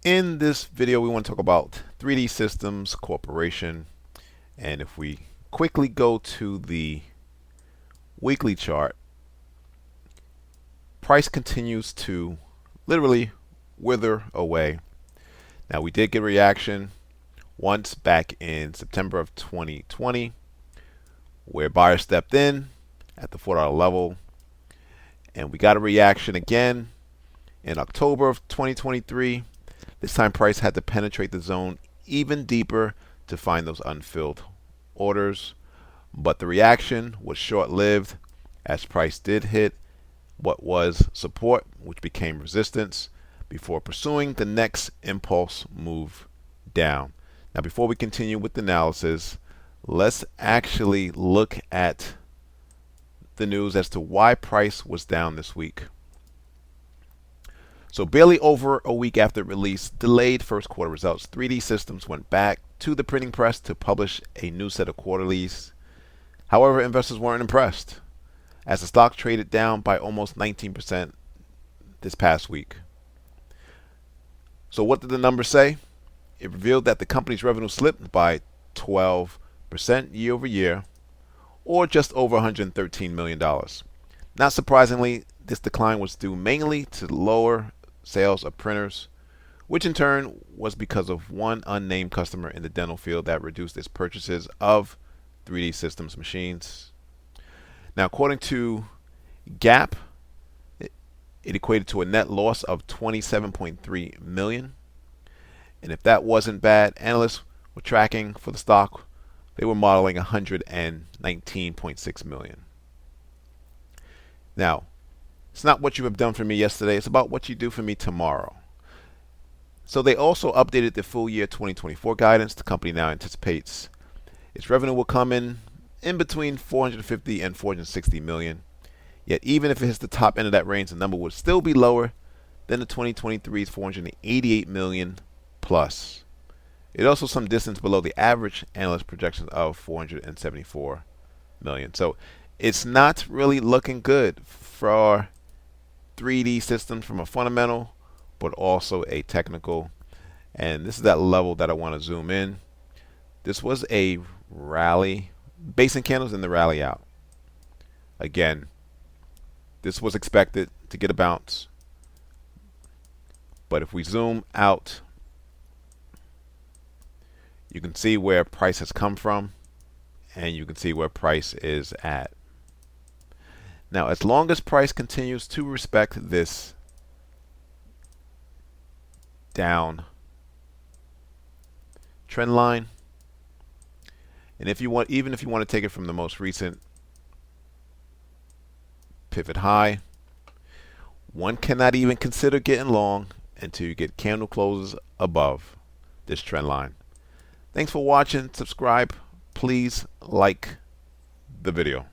In this video, we want to talk about 3D Systems Corporation. And if we quickly go to the weekly chart, price continues to literally wither away. Now, we did get a reaction once back in September of 2020, where buyers stepped in at the $4 level. And we got a reaction again in October of 2023. This time price had to penetrate the zone even deeper to find those unfilled orders. But the reaction was short-lived as price did hit what was support, which became resistance, before pursuing the next impulse move down. Now, before we continue with the analysis, let's actually look at the news as to why price was down this week. So barely over a week after release, delayed first quarter results, 3D Systems went back to the printing press to publish a new set of quarterlies. However, investors weren't impressed, as the stock traded down by almost 19% this past week. So what did the numbers say? It revealed that the company's revenue slipped by 12% year over year, or just over $113 million. Not surprisingly, this decline was due mainly to lower sales of printers, which in turn was because of one unnamed customer in the dental field that reduced its purchases of 3D Systems machines. Now, according to GAAP, it equated to a net loss of $27.3 million. And if that wasn't bad, analysts were tracking for the stock. They were modeling $119.6 million. Now, it's not what you have done for me yesterday. It's about what you do for me tomorrow. So they also updated the full year 2024 guidance. The company now anticipates its revenue will come in between 450 and 460 million. Yet even if it hits the top end of that range, the number would still be lower than the 2023's 488 million plus. It also some distance below the average analyst projections of 474 million. So it's not really looking good for 3D Systems from a fundamental, but also a technical. And this is that level that I want to zoom in. This was a rally, basing candles in the rally out. Again, this was expected to get a bounce. But if we zoom out, you can see where price has come from, and you can see where price is at. Now, as long as price continues to respect this down trend line, and if you want, even if you want to take it from the most recent pivot high, one cannot even consider getting long until you get candle closes above this trend line. Thanks for watching. Subscribe. Please like the video.